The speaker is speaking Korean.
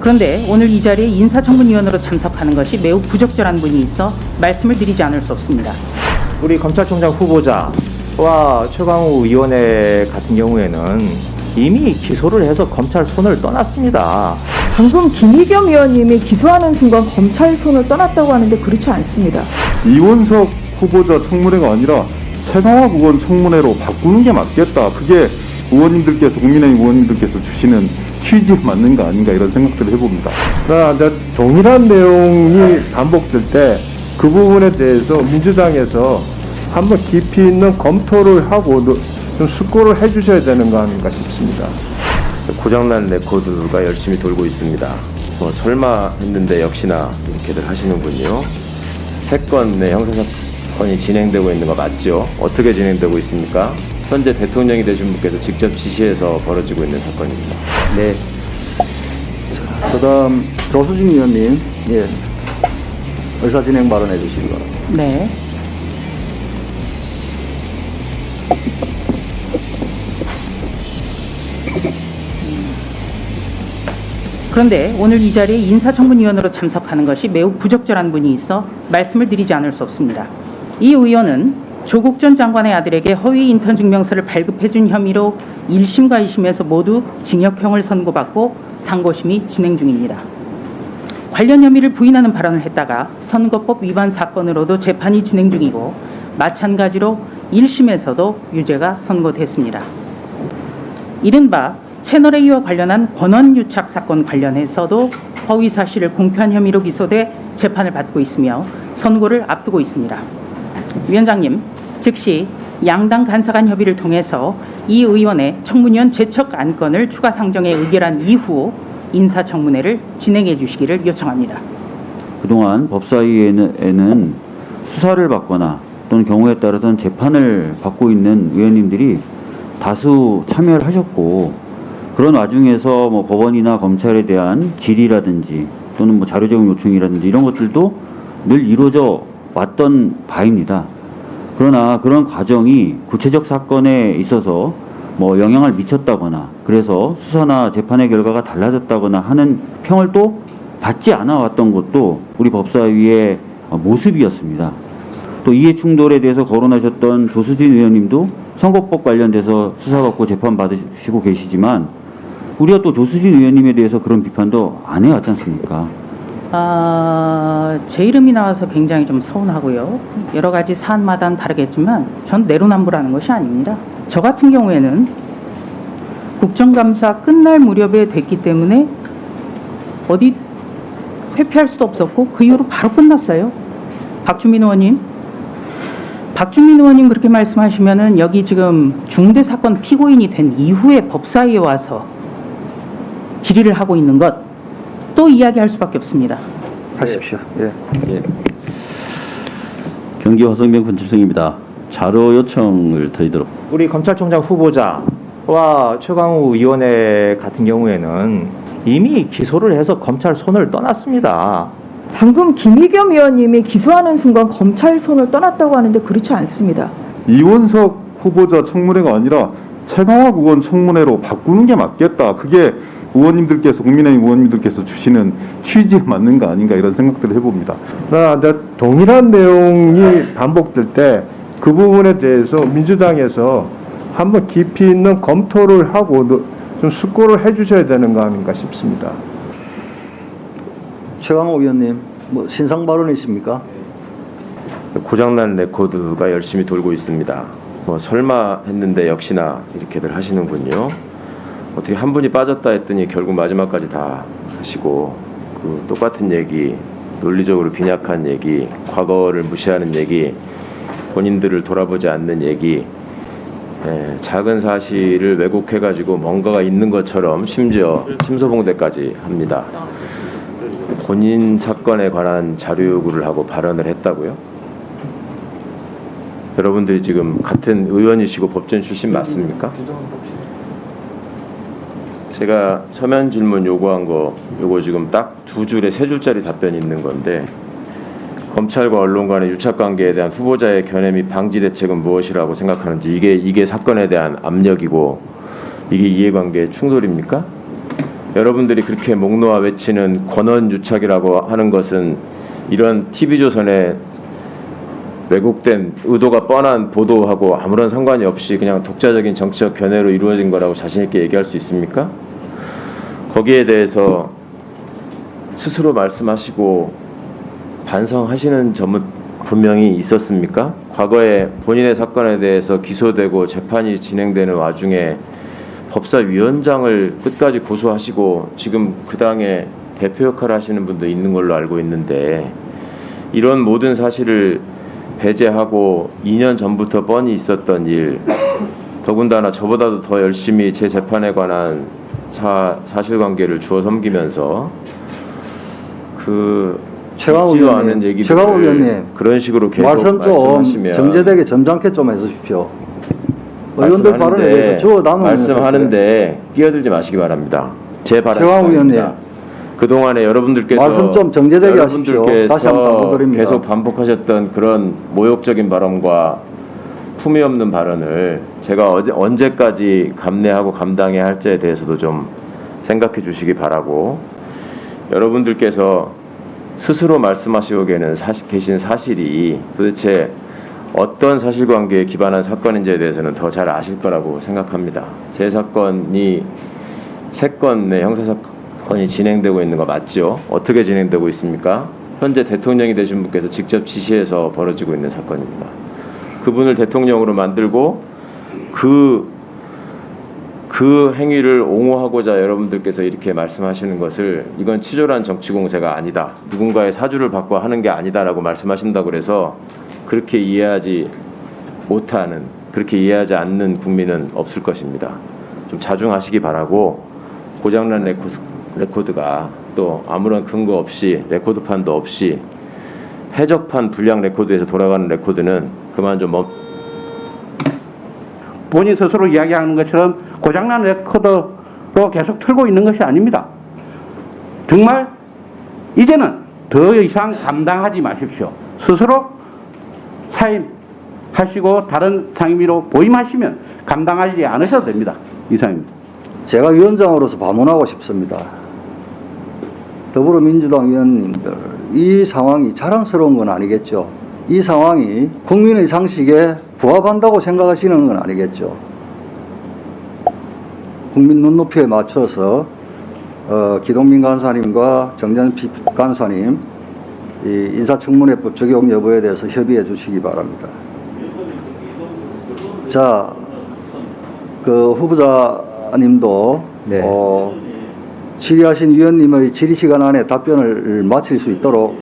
그런데 오늘 이 자리에 인사청문위원으로 참석하는 것이 매우 부적절한 분이 있어 말씀을 드리지 않을 수 없습니다. 우리 검찰총장 후보자와 최강욱 의원의 같은 경우에는 이미 기소를 해서 검찰 손을 떠났습니다. 방금 김의겸 의원님이 기소하는 순간 검찰 손을 떠났다고 하는데 그렇지 않습니다. 이원석 후보자 청문회가 아니라 최강욱 의원 청문회로 바꾸는 게 맞겠다. 그게 의원님들께서, 국민의힘 의원님들께서 주시는 취지에 맞는 거 아닌가 이런 생각들을 해봅니다. 그러나 동일한 내용이 반복될 때 그 부분에 대해서 민주당에서 한번 깊이 있는 검토를 하고 좀 숙고를 해주셔야 되는 거 아닌가 싶습니다. 고장난 레코드가 열심히 돌고 있습니다. 설마 했는데 역시나 이렇게들 하시는군요. 3건의 형사사건이 진행되고 있는 거 맞죠? 어떻게 진행되고 있습니까? 현재 대통령이 되신 분께서 직접 지시해서 벌어지고 있는 사건입니다. 네. 그다음 조수진 의원님, 예, 의사 진행 발언해 주시기 바랍니다. 네. 그런데 오늘 이 자리에 인사청문위원으로 참석하는 것이 매우 부적절한 분이 있어 말씀을 드리지 않을 수 없습니다. 이 의원은 조국 전 장관의 아들에게 허위 인턴 증명서를 발급해준 혐의로 1심과 2심에서 모두 징역형을 선고받고 상고심이 진행 중입니다. 관련 혐의를 부인하는 발언을 했다가 선거법 위반 사건으로도 재판이 진행 중이고 마찬가지로 1심에서도 유죄가 선고됐습니다. 이른바 채널A와 관련한 권한유착 사건 관련해서도 허위 사실을 공표한 혐의로 기소돼 재판을 받고 있으며 선고를 앞두고 있습니다. 위원장님, 즉시 양당 간사 간 협의를 통해서 이 의원의 청문위원 제척 안건을 추가 상정에 의결한 이후 인사청문회를 진행해 주시기를 요청합니다. 그동안 법사위에는 수사를 받거나 또는 경우에 따라서는 재판을 받고 있는 의원님들이 다수 참여를 하셨고, 그런 와중에서 법원이나 검찰에 대한 질의라든지 또는 자료 제공 요청이라든지 이런 것들도 늘 이루어져 왔던 바입니다. 그러나 그런 과정이 구체적 사건에 있어서 영향을 미쳤다거나 그래서 수사나 재판의 결과가 달라졌다거나 하는 평을 또 받지 않아 왔던 것도 우리 법사위의 모습이었습니다. 또 이해 충돌에 대해서 거론하셨던 조수진 의원님도 선거법 관련돼서 수사받고 재판받으시고 계시지만 우리가 또 조수진 의원님에 대해서 그런 비판도 안 해왔지 않습니까? 제 이름이 나와서 굉장히 좀 서운하고요. 여러 가지 사안마다는 다르겠지만 전 내로남불하는 것이 아닙니다. 저 같은 경우에는 국정감사 끝날 무렵에 됐기 때문에 어디 회피할 수도 없었고 그 이후로 바로 끝났어요. 박주민 의원님 그렇게 말씀하시면은 여기 지금 중대사건 피고인이 된 이후에 법사위에 와서 질의를 하고 있는 것 또 이야기할 수밖에 없습니다. 하십시오. 예. 예. 경기 화성병 분칠성입니다. 자료 요청을 드리도록. 우리 검찰총장 후보자와 최강욱 의원의 같은 경우에는 이미 기소를 해서 검찰 손을 떠났습니다. 방금 김의겸 의원님이 기소하는 순간 검찰 손을 떠났다고 하는데 그렇지 않습니다. 이원석 후보자 청문회가 아니라 최강욱 의원 청문회로 바꾸는 게 맞겠다. 그게 의원님들께서, 국민의힘 의원님들께서 주시는 취지에 맞는 거 아닌가 이런 생각들을 해봅니다. 그러나 동일한 내용이 반복될 때 그 부분에 대해서 민주당에서 한번 깊이 있는 검토를 하고 좀 숙고를 해주셔야 되는 거 아닌가 싶습니다. 최강욱 의원님, 신상 발언이십니까? 고장난 레코드가 열심히 돌고 있습니다. 설마 했는데 역시나 이렇게들 하시는군요. 어떻게 한 분이 빠졌다 했더니 결국 마지막까지 다 하시고 그 똑같은 얘기, 논리적으로 빈약한 얘기, 과거를 무시하는 얘기, 본인들을 돌아보지 않는 얘기, 작은 사실을 왜곡해가지고 뭔가가 있는 것처럼 심지어 침소봉대까지 합니다. 본인 사건에 관한 자료 요구를 하고 발언을 했다고요? 여러분들이 지금 같은 의원이시고 법전 출신 맞습니까? 제가 서면 질문 요구한 거 요거 지금 딱 2줄에 3줄짜리 답변이 있는 건데, 검찰과 언론 간의 유착관계에 대한 후보자의 견해 및 방지 대책은 무엇이라고 생각하는지, 이게 사건에 대한 압력이고 이게 이해관계의 충돌입니까? 여러분들이 그렇게 목 놓아 외치는 권언유착이라고 하는 것은 이런 TV조선의 왜곡된 의도가 뻔한 보도하고 아무런 상관이 없이 그냥 독자적인 정치적 견해로 이루어진 거라고 자신 있게 얘기할 수 있습니까? 거기에 대해서 스스로 말씀하시고 반성하시는 점은 분명히 있었습니까? 과거에 본인의 사건에 대해서 기소되고 재판이 진행되는 와중에 법사위원장을 끝까지 고소하시고 지금 그 당의 대표 역할을 하시는 분도 있는 걸로 알고 있는데 이런 모든 사실을 배제하고 2년 전부터 뻔히 있었던 일, 더군다나 저보다도 더 열심히 제 재판에 관한 사실관계를 주워 섬기면서 최강욱 있지도 의원님, 않은 얘기들을 최강욱 의원님, 그런 식으로 계속 말씀 좀 말씀하시면 정제되게 점잖게 좀 해주십시오. 의원들 발언에 대해서 주어 담은 말씀하는데 끼어들지 마시기 바랍니다. 제 발언 최강욱 의원님, 그동안에 여러분들께서 말씀 좀 정제되게 하십시오. 다시 한번 당부드립니다. 계속 반복하셨던 그런 모욕적인 발언과 품위 없는 발언을 제가 언제까지 감내하고 감당해야 할지에 대해서도 좀 생각해 주시기 바라고, 여러분들께서 스스로 말씀하시고 계신 사실이 도대체 어떤 사실관계에 기반한 사건인지에 대해서는 더 잘 아실 거라고 생각합니다. 제 사건이 3건의 형사사건이 진행되고 있는 거 맞죠? 어떻게 진행되고 있습니까? 현재 대통령이 되신 분께서 직접 지시해서 벌어지고 있는 사건입니다. 그분을 대통령으로 만들고 그 행위를 옹호하고자 여러분들께서 이렇게 말씀하시는 것을 이건 치졸한 정치 공세가 아니다, 누군가의 사주를 받고 하는 게 아니다라고 말씀하신다고 그래서 그렇게 이해하지 못하는, 그렇게 이해하지 않는 국민은 없을 것입니다. 좀 자중하시기 바라고, 고장난 레코드가 또 아무런 근거 없이 레코드판도 없이 해적판 불량 레코드에서 돌아가는 레코드는 그만 좀 본인 스스로 이야기하는 것처럼 고장난 레코더로 계속 틀고 있는 것이 아닙니다. 정말 이제는 더 이상 감당하지 마십시오. 스스로 사임하시고 다른 상임위로 보임하시면 감당하지 않으셔도 됩니다. 이상입니다. 제가 위원장으로서 반문하고 싶습니다. 더불어민주당 의원님들, 이 상황이 자랑스러운 건 아니겠죠. 이 상황이 국민의 상식에 부합한다고 생각하시는 건 아니겠죠. 국민 눈높이에 맞춰서 기동민 간사님과 정전필 간사님 이 인사청문회법 적용 여부에 대해서 협의해 주시기 바랍니다. 자, 그 후보자님도 네. 질의하신 위원님의 질의 시간 안에 답변을 마칠 수 있도록